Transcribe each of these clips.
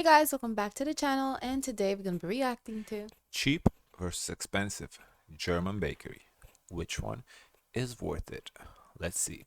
Hey guys, welcome back to the channel, and today we're gonna be reacting to Cheap versus expensive German bakery. Which one is worth it? Let's see.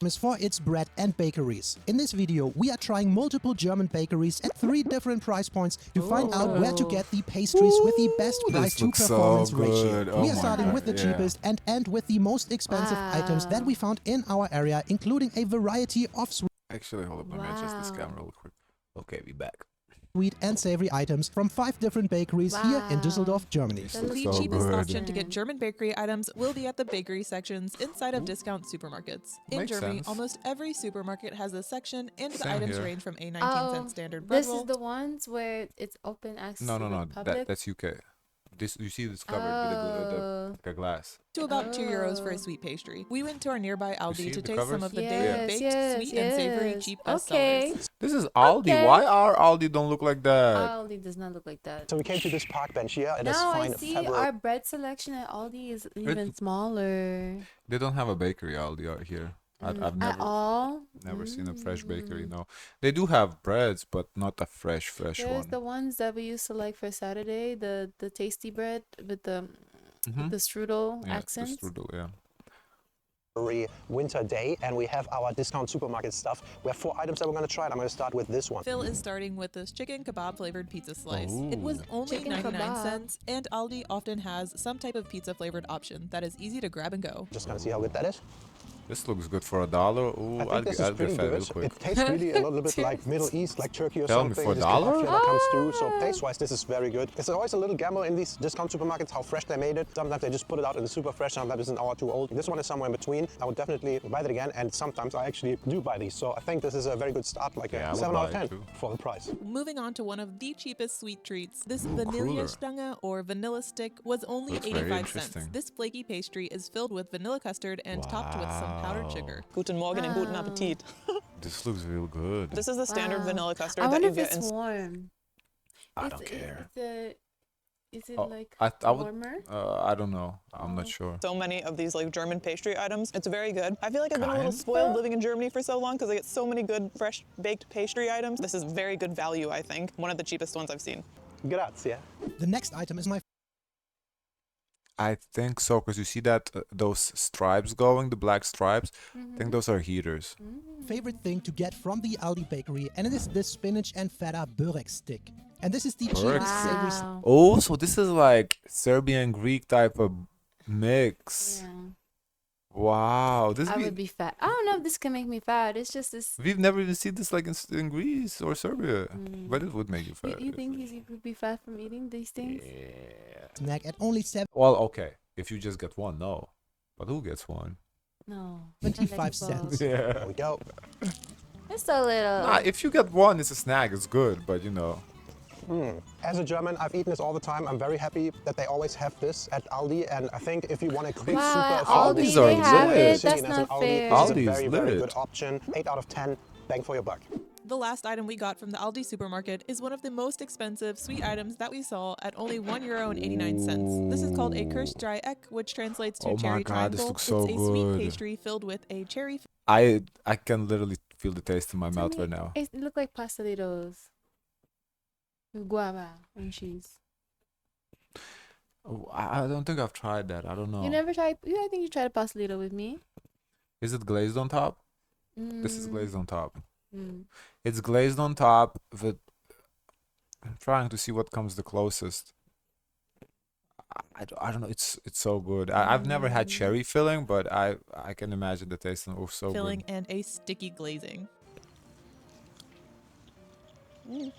Is for its bread and bakeries. In this video, we are trying multiple German bakeries at 3 different price points to find out where to get the pastries with the best Ooh, price this to looks so performance good. ratio. Oh We are my starting God, with the yeah. cheapest and end with the most expensive items that we found in our area, including a variety of Actually, hold up, let me adjust this camera real quick. Okay, we back. sweet and savory items from 5 different bakeries here in Düsseldorf, Germany. This That looks looks The so cheapest good. option to get German bakery items will be at the bakery sections inside of discount supermarkets. In Makes Germany, sense. almost every supermarket has a section, and the Same items here. range from a 19-cent standard bread this roll. is the ones where it's open access No, to no, the no. public. That's UK. This you see this covered with like a glass. To about €2 for a sweet pastry. We went to our nearby see Aldi to the taste some covers? of the Yes, daily baked, yes, sweet and savory yes. cheap Okay. bestsellers. This is Aldi. Okay. Why our Aldi don't look like that? Aldi does not look like that. So we came to this park bench here. It is Now I fine. see our bread selection at Aldi is even smaller. They don't have a bakery Aldi out here. I've At never all? never seen a fresh bakery. No, they do have breads, but not a fresh There's one. the ones that we used to like for Saturday, the tasty bread with the strudel Yeah, accents. the strudel, yeah. Very winter day, and we have our discount supermarket stuff. We have 4 items that we're going to try. I'm going to start with this one. Phil is starting with this chicken kebab flavored pizza slice. It was only Chicken 99 kebab. cents, and Aldi often has some type of pizza flavored option that is easy to grab and go. Just going to see how good that is. This looks good for $1. Ooh, I think this is I'll pretty get fat real good. quick. It tastes really a little bit like Middle East, like Turkey or Tell me, something. for This $1? kebab flavor comes through. So taste-wise, this is very good. It's always a little gamble in these discount supermarkets how fresh they made it. Sometimes they just put it out in the super fresh. Sometimes it's an hour too old. This one is somewhere in between. I would definitely buy that again, and sometimes I actually do buy these. So I think this is a very good start, like Yeah, I a would 7 out of buy 10 it too. for the price. Moving on to one of the cheapest sweet treats, this Ooh, vanilla cruller. stange or vanilla stick was only Looks very 85 cents. interesting. This flaky pastry is filled with vanilla custard and topped with some powdered sugar. Guten Morgen and guten Appetit. This looks real good. This is the standard Wow. vanilla custard I that wonder you if get it's in. warm. I don't care. Is it Oh, like I would. warmer? I don't know. I'm not sure. So many of these like German pastry items. It's very good. I feel like I've been a little Kinda. spoiled living in Germany for so long because I get so many good fresh baked pastry items. This is very good value, I think. One of the cheapest ones I've seen. Grazie. The next item is my I think so, because you see that those stripes going, the black stripes. I think those are heaters. favorite thing to get from the Aldi bakery, and it is this spinach and feta Burek stick. And this is the cheapest savory Wow. Oh, so this is like Serbian Greek type of mix. Yeah. Wow, this I would be fat. I don't know if this can make me fat. It's just this. we've never even seen this like in Greece or Serbia, but it would make you fat. You think you could be fat from eating these things? Yeah. snack at only Well, okay, if you just get one, no. But who gets one? No. 75 cents. Yeah. There we go. It's a little. Nah, if you get one, it's a snack. It's good, but you know. As a German, I've eaten this all the time. I'm very happy that they always have this at Aldi. And I think if you want a quick Wow, super at Aldi's Aldi are they have lit. it. city That's and as an not Aldi, fair. this is Aldi's a very, very lit. good option. 8 out of 10. Bang for your buck. The last item we got from the Aldi supermarket is one of the most expensive sweet items that we saw at only €1.89. This is called a Kirschdreieck, which translates to Oh my cherry God, this triangle. looks so it's a sweet good. pastry filled with a cherry I can literally feel the taste in my To mouth me, right now. It look like pastelitos with guava and cheese. Oh, I don't think I've tried that. I don't know. You never tried? Yeah, I think you tried a pastelito with me. Is it glazed on top? This is Mm, glazed on top. mm. It's glazed on top with. I'm trying to see what comes the closest. I don't know. It's so good. I've never had cherry filling, but I can imagine the taste of so filling good. and a sticky glazing.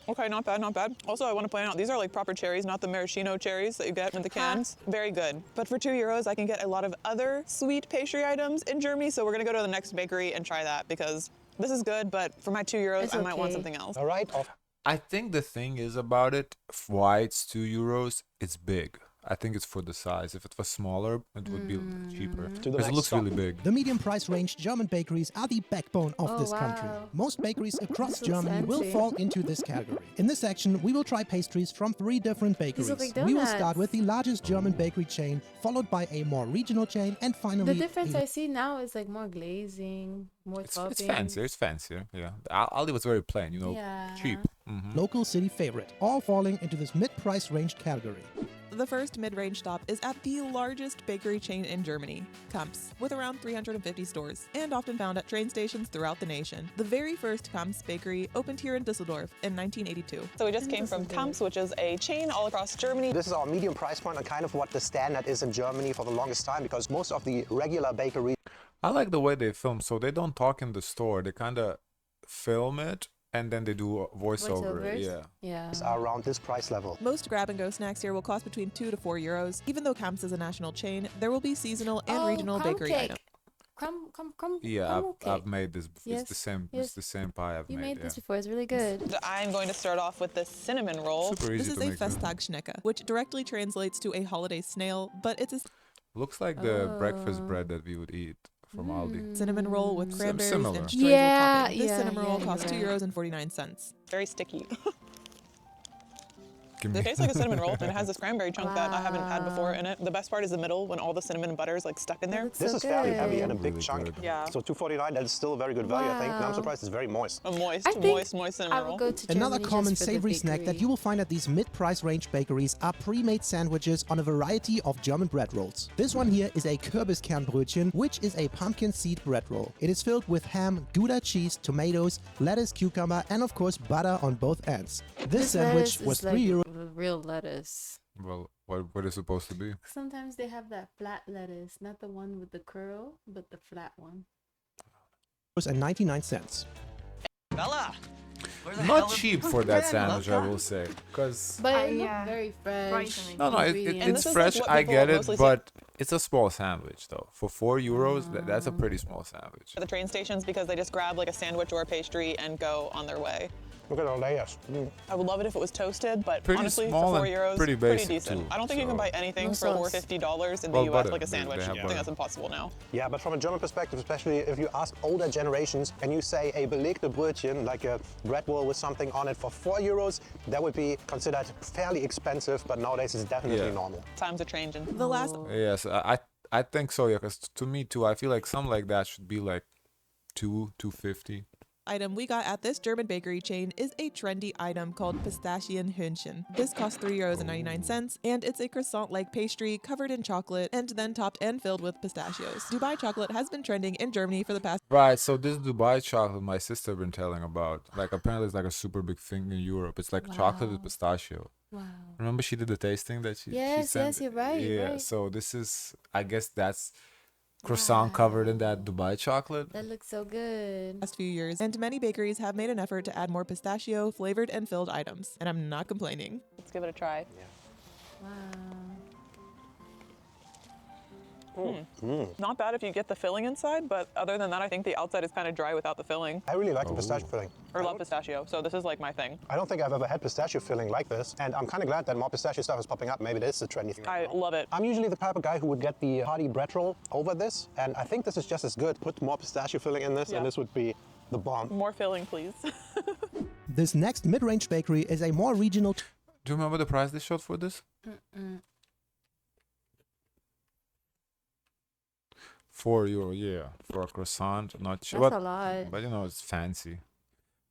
Okay, not bad, not bad. Also, I want to point out these are like proper cherries, not the maraschino cherries that you get in the cans. Very good. But for €2, I can get a lot of other sweet pastry items in Germany. So we're gonna go to the next bakery and try that because this is good. But for my €2, It's I might want okay. something else. All right. Off I think the thing is about it, why it's €2, it's big. I think it's for the size. If it was smaller, it would be cheaper. To the Because it next looks stop. really big. The medium price range German bakeries are the backbone of Oh, this country. wow. Most bakeries across This looks Germany will fancy. fall into this category. In this section, we will try pastries from 3 different bakeries. look like We will start donuts. with the largest German bakery chain, followed by a more regional chain, and finally The difference a I see now is like more glazing, more It's toppings. fancier. It's fancier. Yeah. Aldi was very plain, you know, Yeah. cheap. Mm-hmm. local city favorite, all falling into this mid-price range category. The first mid-range stop is at the largest bakery chain in Germany, Kamps, with around 350 stores, and often found at train stations throughout the nation. The very first Kamps bakery opened here in Düsseldorf in 1982. So we just came from Kamps, which is a chain all across Germany. This is our medium price point and kind of what the standard is in Germany for the longest time, because most of the regular bakeries I like the way they film. So they don't talk in the store. They kind of film it and then they do a voiceover. Voiceovers? Yeah. Yeah. are around this price level. Most grab-and-go snacks here will cost between 2 to 4 euros. Even though Kamps is a national chain, there will be seasonal and regional crumb bakery cake. items. Crumb Yeah, crumble I've cake. made this. It's the Yes, same. yes. It's the same pie I've You made. made Yeah. this before. It's really good. I'm going to start off with the cinnamon roll. Super This easy is to a make. too. Festtagschnecke, which directly translates to a holiday snail, but it's a Looks like the breakfast Oh. bread that we would eat from Aldi. cinnamon roll with cranberries similar. and streusel Yeah, topping. This yeah, cinnamon roll yeah, costs you're €2 right. and 49 cents. Very sticky. Give It me. tastes like a cinnamon roll, and it has this cranberry chunk that I haven't had before Wow. in it. The best part is the middle when all the cinnamon and butter is like stuck in there. looks This so is fairly heavy good. and a big Really chunk. good. Yeah. So $2.49, that is still a very good value, I think. And I'm Wow. surprised it's very moist. A moist, I think moist cinnamon I roll. would go to Another Germany common just for the savory snack that bakery. you will find at these mid-price range bakeries are pre-made sandwiches on a variety of German bread rolls. This one here is a Kürbiskernbrötchen, which is a pumpkin seed bread roll. It is filled with ham, Gouda cheese, tomatoes, lettuce, cucumber, and of course butter on both ends. This sandwich lettuce was is €3. like real lettuce. Well, what is it supposed to be? Sometimes they have that flat lettuce, not the one with the curl, but the flat one. and 99 cents. Bella! Where the hell Not have cheap you for been? that sandwich, I Love will that. say. Because But it yeah. looked very fresh. Surprisingly. no, ingredients. it's this is, like, fresh. what I people get it, mostly see- but it's a small sandwich though. For €4, that's a pretty small sandwich. At the train stations because they just grab like a sandwich or a pastry and go on their way. Look at the layers. I would love it if it was toasted, but Pretty honestly, small for and €4, pretty basic, decent. too, I don't think you can so- buy anything No for over sauce. $50 in the Well, US butter. like a They sandwich. have I think butter. that's impossible now. Yeah, but from a German perspective, especially if you ask older generations and you say a belegte Brötchen, like a bread roll with something on it for €4, that would be considered fairly expensive, but nowadays it's definitely Yeah. normal. Times are changing. The last Yes, I think so. Yeah, because to me too, I feel like something like that should be like $2.50. item we got at this German bakery chain is a trendy item called Pistachienhühnchen. This costs €3 and 99 cents, and it's a croissant-like pastry covered in chocolate and then topped and filled with pistachios. Dubai chocolate has been trending in Germany for the past Right. So this Dubai chocolate, my sister been telling about. Like apparently it's like a super big thing in Europe. It's like chocolate with Wow. pistachio. Wow. Remember she did the tasting that she Yes, sent? yes, you're right, you're Yeah. right. So this is, I guess that's croissant covered in that Dubai chocolate. That looks so good. few years, and many bakeries have made an effort to add more pistachio, flavored, and filled items. And I'm not complaining. Let's give it a try. Wow. Not bad if you get the filling inside, but other than that, I think the outside is kind of dry without the filling. I really like the pistachio filling. Or love pistachio, so this is like my thing. I don't think I've ever had pistachio filling like this, and I'm kind of glad that more pistachio stuff is popping up. Maybe this is a trendy thing. I love it. I'm usually the type of guy who would get the hearty bread roll over this, and I think this is just as good. Put more pistachio filling in this, Yeah. and this would be the bomb. More filling, please. This next mid-range bakery is a more regional Do you remember the price they showed for this? €4, yeah, for a croissant. Not sure, That's a lot. but you know it's fancy.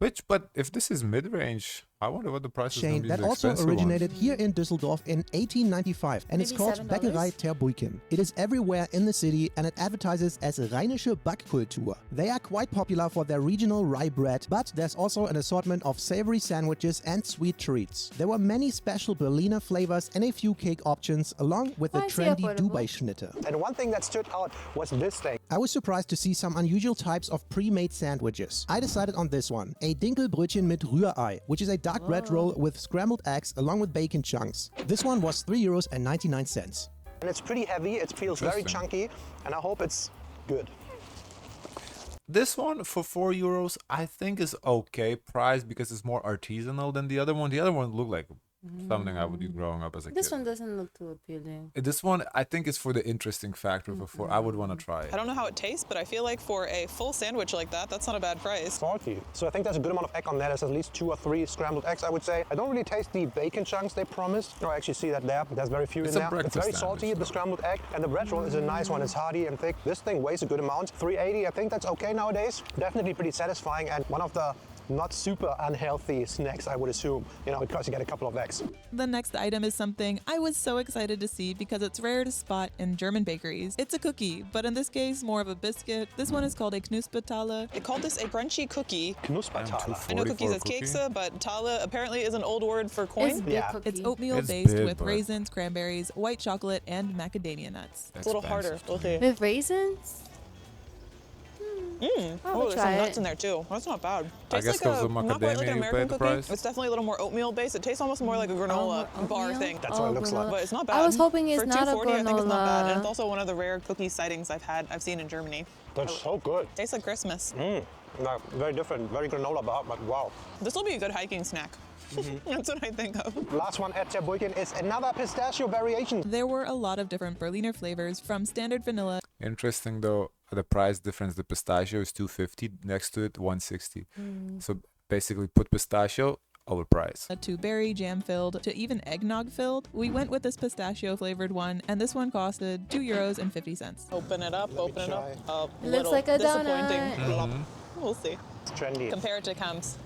But if this is mid-range, I wonder what the price is going to chain be. that The also expensive originated ones. here in Düsseldorf in 1895, and it's Maybe called $7? Bäckerei Ter Buiken. It is everywhere in the city, and it advertises as Rheinische Backkultur. They are quite popular for their regional rye bread, but there's also an assortment of savory sandwiches and sweet treats. There were many special Berliner flavors and a few cake options, along with the Why is he trendy affordable? Dubai Schnitte. And one thing that stood out was this thing. I was surprised to see some unusual types of pre-made sandwiches. I decided on this one, a Dinkelbrötchen mit Rührei, which is a dark bread roll with scrambled eggs along with bacon chunks. This one was €3 and 99 cents. And it's pretty heavy, it feels very Interesting. chunky, and I hope it's good. This one for €4, I think is okay price because it's more artisanal than the other one. The other one looked like Something I would eat growing up as a This kid. one doesn't look too appealing. This one, I think, is for the interesting factor before I would want to try it. I don't know how it tastes, but I feel like for a full sandwich like that, that's not a bad price. Salty. So I think there's a good amount of egg on there. There's at least 2 or 3 scrambled eggs, I would say. I don't really taste the bacon chunks they promised. No, I actually see that there. There's very few It's in a there. It's very breakfast salty, sandwich, the scrambled egg. And the bread roll is a nice one. It's hearty and thick. This thing weighs a good amount. 380, I think that's okay nowadays. Definitely pretty satisfying and one of the not super unhealthy snacks, I would assume, you know, because you get a couple of eggs. The next item is something I was so excited to see because it's rare to spot in German bakeries. It's a cookie, but in this case, more of a biscuit. This one is called a Knuspertaler. They called this a crunchy cookie. Knuspertaler. I know 240 cookies for a as cookie? kekse, but tala apparently is an old word for It's coin. big Yeah. cookie. It's oatmeal It's based big, with but- raisins, cranberries, white chocolate, and macadamia nuts. It's a little harder. Expensive. We'll see. With raisins? I Oh, would there's try some nuts it. in there too. That's not bad. I Tastes guess 'cause like of a, not quite like macadamia an you American paid the cookie. price? It's definitely a little more oatmeal based. It tastes almost more like a granola more bar oatmeal? thing. That's what it looks like. But it's not bad. I was hoping it's For not a 240, I think it's not bad. And granola. it's also one of the rare cookie sightings I've seen in Germany. They're so good. Tastes like Christmas. Like, very different, very granola bar, but wow. This will be a good hiking snack. That's what I think of. Last one at Terbuiken is another pistachio variation. There were a lot of different Berliner flavors from standard vanilla Interesting though, the price difference. The pistachio is 250, next to it 160. So basically, put pistachio overpriced. to berry jam filled to even eggnog filled. We went with this pistachio flavored one, and this one costed €2.50. Open it up, open it up. It looks like a disappointing. donut. We'll see. It's trendy. Compare it to Kemp's.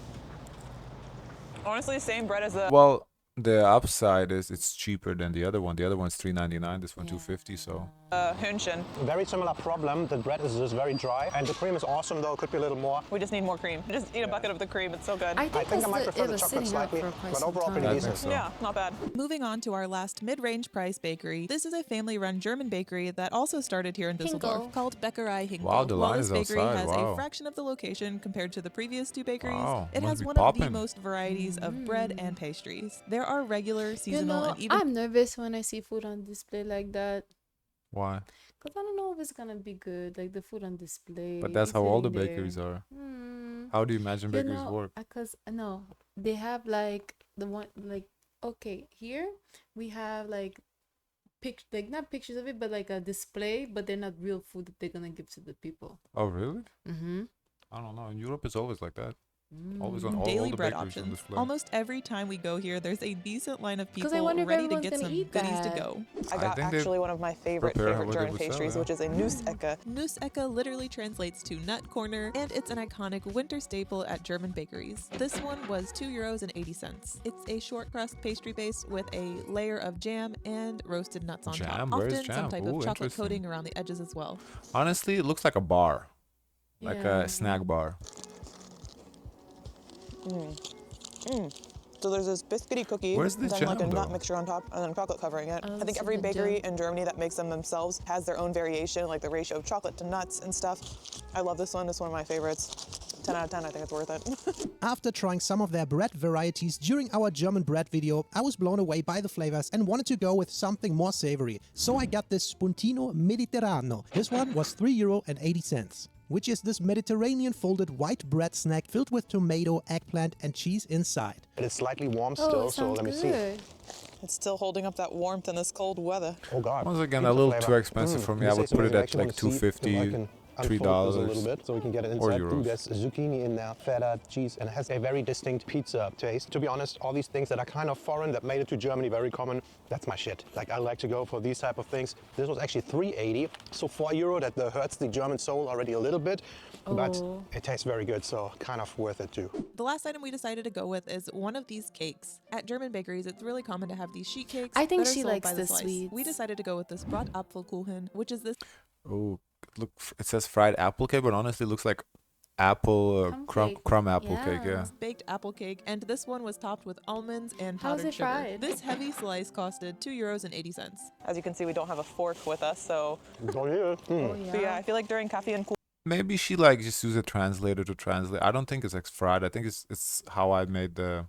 Honestly, same bread as the. Well, the upside is it's cheaper than the other one. The other one's 3.99. This one 2.50. So Hühnchen. Very similar problem. The bread is just very dry, and the cream is awesome though. Could be a little more. We just need more cream. Just eat a bucket of the cream. It's so good. I I think, think I might it prefer the was chocolate sitting out slightly, for quite but some overall time. pretty I decent. think so. Yeah, not bad. Moving on to our last mid-range price bakery. This is a family-run German bakery that also started here in Düsseldorf, Hinkel. called Bäckerei Hinkel. Wow, the While line this is bakery outside, has wow. a fraction of the location compared to the previous two bakeries, Wow, it must has be one of the poppin'. most varieties of bread and pastries. There are regular, You seasonal, know, and even I'm nervous when I see food on display like that. why? Because I don't know if it's going to be good. Like the food on display. But that's it's how all the sitting bakeries there. are. Hmm. How do you imagine You bakeries know, work? because no, they have like the one like okay here we have like like not pictures of it but like a display, but they're not real food that they're gonna give to the people. Oh, really? Mm-hmm. I don't know. In Europe, it's always like that. Always on all daily the bread bakeries on options. display. Almost every time we go here, there's a decent line of 'Cause I people wonder if ready to everyone's get gonna some eat goodies to that. go. I got think they actually one of my favorite prepare favorite what they German would sell, pastries, yeah. which is a Nussecke. Nussecke literally translates to nut corner, and it's an iconic winter staple at German bakeries. This one was €2.80. It's a short crust pastry base with a layer of jam and roasted nuts on Jam? top. Where's Often some jam? type Ooh, of chocolate interesting. coating around the edges as well. Honestly, it looks like a bar, like Yeah. a snack bar. So there's this biscuity cookie, Where's the then like a jam, nut though? mixture on top, and then chocolate covering it. Oh, I think so every the bakery jam. in Germany that makes them themselves has their own variation, like the ratio of chocolate to nuts and stuff. I love this one. It's one of my favorites. 10 out of 10, I think it's worth it. After trying some of their bread varieties during our German bread video, I was blown away by the flavors and wanted to go with something more savory. So I got this Spuntino Mediterrano. This one was €3.80, which is this Mediterranean folded white bread snack filled with tomato, eggplant and cheese inside. It is slightly warm Oh, still, it so sounds let me see. good. It's still holding up that warmth in this cold weather. Oh God. Once again, Pizza a little flavor. too expensive for me. I This would is put it amazing. I at actually like wanna see if I $2.50, can $3 unfold this a little bit so we can get it or inside. Ooh, euros. there's zucchini in there, feta, cheese, and it has a very distinct pizza taste. To be honest, all these things that are kind of foreign that made it to Germany very common, that's my shit. Like I like to go for these type of things. This was actually €3.80, so €4 that hurts the German soul already a little bit, but Oh. it tastes very good, so kind of worth it too. The last item we decided to go with is one of these cakes. At German bakeries, it's really common to have these sheet cakes. I think that are she sold likes by the the slice. sweets. We decided to go with this Bratapfelkuchen, which is this Oh, look! It says fried apple cake, but honestly, it looks like apple Crumb cake. crumb apple cake. Yeah. Yeah. baked apple cake, and this one was topped with almonds and How is powdered it sugar. fried? This heavy slice costed €2.80. As you can see, we don't have a fork with us, so Oh yeah. Oh, but yeah, I feel like during Kaffee and Maybe she like just use a translator to translate. I don't think it's like fried. I think it's how I made the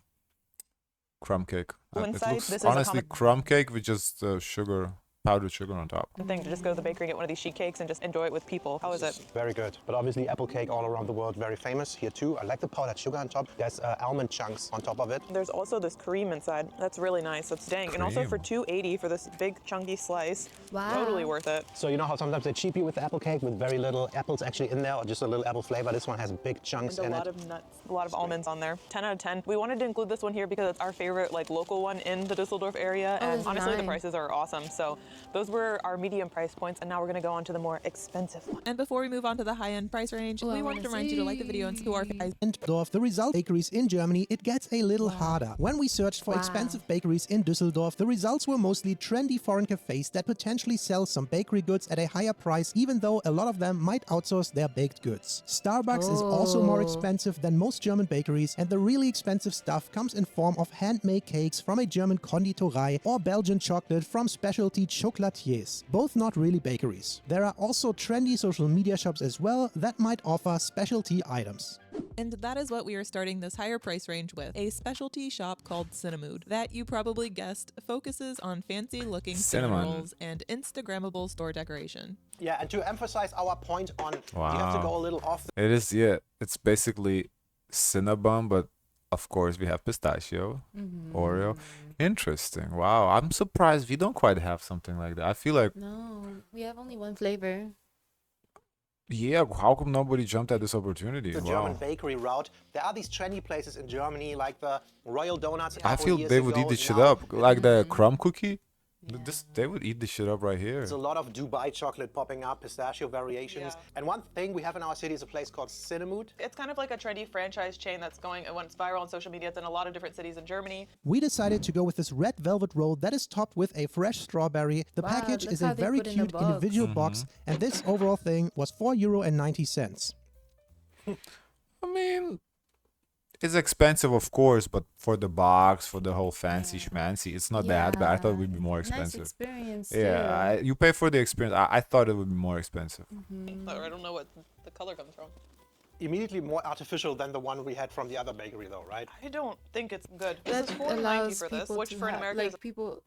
crumb cake. It Inside, looks this is a honestly common- crumb cake with just sugar powdered sugar on top. The thing to just go to the bakery, get one of these sheet cakes, and just enjoy it with people. How is it? Very good. But obviously apple cake all around the world, very famous here too. I like the powdered sugar on top. There's almond chunks on top of it. There's also this cream inside. That's really nice. That's dang. And also for Cream. $2.80 for this big chunky slice. Wow. Totally worth it. So you know how sometimes they cheap you with the apple cake with very little apples actually in there, or just a little apple flavor. This one has big chunks And in a it. lot of nuts, a lot of almonds on there. 10 out of 10. We wanted to include this one here because it's our favorite like local one in the Düsseldorf area. Oh, And that's honestly, the nice. prices are awesome. So those were our medium price points. And now we're gonna go on to the more expensive one. And before we move on to the high-end price range, Oh, I we wanted to wanna remind you to like the video and to our guys. And of the result bakeries in Germany, it gets a little harder. When we searched for Wow. expensive bakeries in Düsseldorf, the results were mostly trendy foreign cafes that potentially sell some bakery goods at a higher price, even though a lot of them might outsource their baked goods. Starbucks is also more Oh. expensive than most German bakeries, and the really expensive stuff comes in form of handmade cakes from a German Konditorei or Belgian chocolate from specialty chocolatiers. Both not really bakeries. There are also trendy social media shops as well that might offer specialty items. And that is what we are starting this higher price range with, a specialty shop called Cinemood that you probably guessed focuses on fancy looking cinnamon Cinnamon. rolls and Instagrammable store decoration. Yeah, and to emphasize our point on, you have to Wow. go a little off It is, yeah. It's basically Cinnabon, but of course we have pistachio, Oreo. Interesting. Wow. I'm surprised we don't quite have something like that. I feel like, No, we have only one flavor. yeah, how come nobody jumped at this opportunity? the Wow. German bakery route. There are these trendy places in Germany like the Royal Donuts. a I couple feel years they would ago. eat this shit Now up. Like the crumb cookie. This, Yeah. they would eat this shit up right here. There's a lot of Dubai chocolate popping up, pistachio variations. Yeah. And one thing we have in our city is a place called Cinemood. It's kind of like a trendy franchise chain that's going, it went viral on social media. It's in a lot of different cities in Germany. We decided to go with this red velvet roll that is topped with a fresh strawberry. The Wow, package look is how a they very put in the cute box. individual box, and this overall thing was €4.90. I mean, it's expensive, of course, but for the box, for the whole fancy schmancy, it's not that bad. I thought it would be more Nice expensive. experience. Yeah, you pay for the experience. I thought it would be more expensive. Or I don't know what the color comes from. Immediately more artificial than the one we had from the other bakery though, right? I don't think it's good. That This is $4.90 allows for this, people which to for an have, American is like people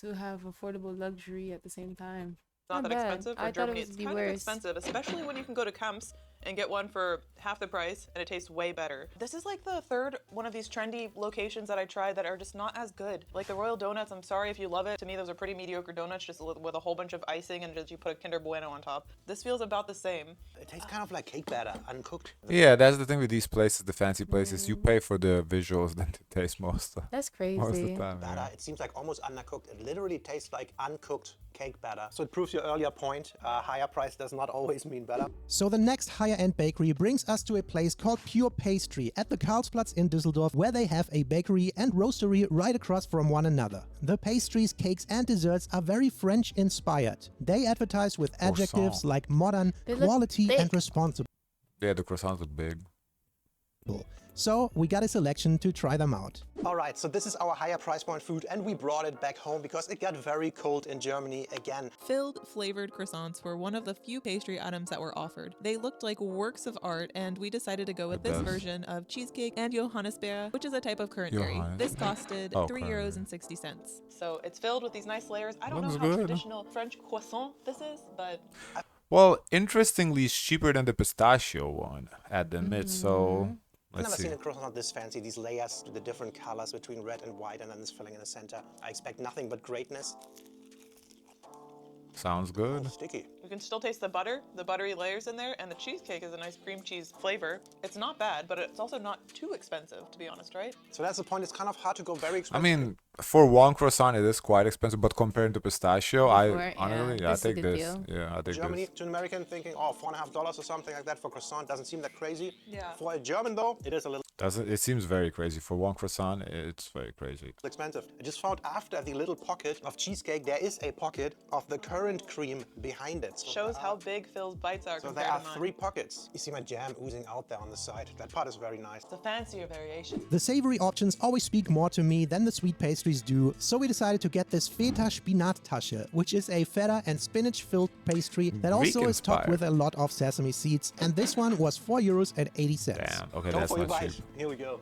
to have affordable luxury at the same time. not that bad. expensive. For I thought Germany, it would it's be kind of worse. expensive, especially when you can go to Kemp's and get one for half the price and it tastes way better. This is like the third one of these trendy locations that I tried that are just not as good. Like the Royal Donuts, I'm sorry if you love it. To me, those are pretty mediocre donuts just with a whole bunch of icing and just you put a Kinder Bueno on top. This feels about the same. It tastes kind of like cake batter, uncooked. Yeah, that's the thing with these places, the fancy places. You pay for the visuals than the taste most of That's the crazy. time. Batter, Yeah. it seems like almost undercooked. It literally tastes like uncooked cake batter. So it proves your earlier point, higher price does not always mean better. So the next higher end bakery brings us to a place called Pure Pastry at the Karlsplatz in Düsseldorf, where they have a bakery and roastery right across from one another. The pastries, cakes and desserts are very French inspired. They advertise with adjectives like modern, They look quality and thick. responsible. Yeah, the croissants look big. So we got a selection to try them out. All right, so this is our higher price point food and we brought it back home because it got very cold in Germany again. Filled flavored croissants were one of the few pastry items that were offered. They looked like works of art, and we decided to go with this does. version of cheesecake and Johannisbeer, which is a type of currant berry. Johannes. This costed Oh, €3.60. So it's filled with these nice layers. I don't Looks know how good. traditional French croissant this is, but Well, interestingly, it's cheaper than the pistachio one at the mid. So I've let's never see. seen a croissant this fancy, these layers, the different colors between red and white and then this filling in the center. I expect nothing but greatness. Sounds Oh, good. sticky. you can still taste the butter, the buttery layers in there, and the cheesecake is a nice cream cheese flavor. It's not bad, but it's also not too expensive, to be honest, right? So that's the point, it's kind of hard to go very I expensive. mean, for one croissant, it is quite expensive, but compared to pistachio, For I it, yeah, honestly, I this is a take good this. deal. Yeah, I take Germany this. to an American thinking, oh, $4.50 or something like that for croissant doesn't seem that crazy. Yeah. For a German though, it is a little Doesn't it seems very crazy for one croissant? It's very crazy. expensive. I just found after the little pocket of cheesecake, there is a pocket of the currant cream behind it. So Shows there how are- big Phil's bites are So compared there are to mine. 3 pockets. You see my jam oozing out there on the side. That part is very nice. It's a fancier variation. The savory options always speak more to me than the sweet pastries do, so we decided to get this Feta Spinattasche, which is a feta and spinach filled pastry that also Greek is topped inspired. with a lot of sesame seeds, and this one was €4.80. Damn. Okay, Go that's for your not bite. cheap. Here we go.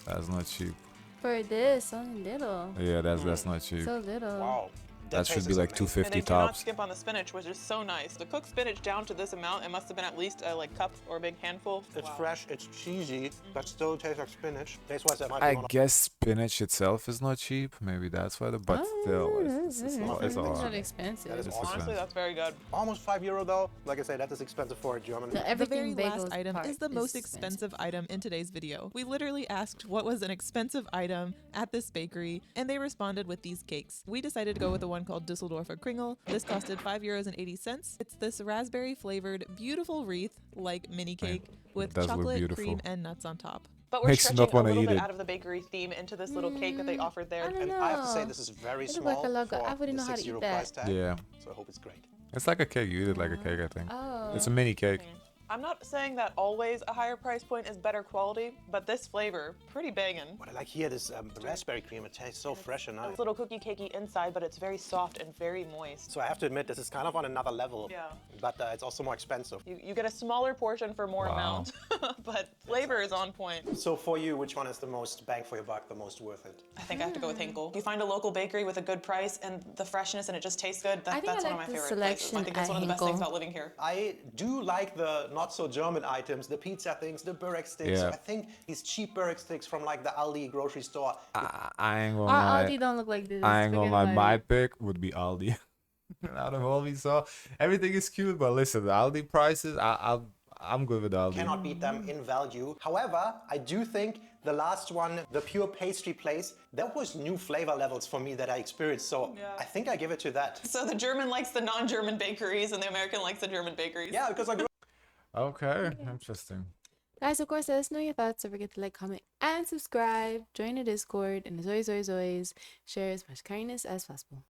That's not cheap. For this, only little. Yeah, that's not cheap. So little. Wow. That should taste be is like amazing. 250 And they do not tops. skip on the spinach, which is so nice. To cook spinach down to this amount, it must have been at least a like cup or a big handful. It's Wow. fresh, it's cheesy, but still tastes like spinach. Taste-wise, that might be I one of guess spinach itself is not cheap. Maybe that's why. But still, it's a lot. It's a It's lot. not expensive. That is It's awesome. Honestly, expensive. that's very good. almost €5 though. Like I say, that is expensive for a German. The The everything very last bagels item part is the most expensive item in today's video. We literally asked what was an expensive item at this bakery, and they responded with these cakes. We decided to go with the one called Düsseldorfer Kringel. This costed €5.80. It's this raspberry flavored, beautiful wreath like mini cake with does look chocolate, beautiful. cream, and nuts on top. But we're Makes you stretching not a wanna little eat bit it. out of the bakery theme into this little cake that they offered there. I don't And know. I have to say, this is very It look small like a logo. for I wouldn't the know how to eat €6 that. price tag. Yeah. So I hope it's great. It's like a cake. You eat it like a cake, I think. Oh. It's a mini cake. I'm not saying that always a higher price point is better quality, but this flavor, pretty bangin'. What I like here is the raspberry cream. It tastes so fresh and nice. It's a little cookie cakey inside, but it's very soft and very moist. So I have to admit, this is kind of on another level. Yeah. But it's also more expensive. You get a smaller portion for more Wow. amount, but flavor is on point. So for you, which one is the most bang for your buck, the most worth it? I think I have to go with Hinkle. You find a local bakery with a good price and the freshness and it just tastes good. I think That's I one like of my the favorite places. I selection think that's at one of the best Hinkle. things about living here. I do like the not so German items, the pizza things, the burek sticks. Yeah. I think these cheap burek sticks from like the Aldi grocery store. I ain't gonna Our lie. Aldi don't look like this. I ain't gonna Forget lie. about My it. pick would be Aldi. Out of all we saw, everything is cute, but listen, the Aldi prices, I'm good with Aldi. Cannot beat them in value. However, I do think the last one, the pure pastry place, that was new flavor levels for me that I experienced. So Yeah. I think I give it to that. So the German likes the non-German bakeries and the American likes the German bakeries. Yeah, because I grew Okay, interesting. Guys, of course, let us know your thoughts. Don't forget to like, comment, and subscribe. Join the Discord. And as always, share as much kindness as possible.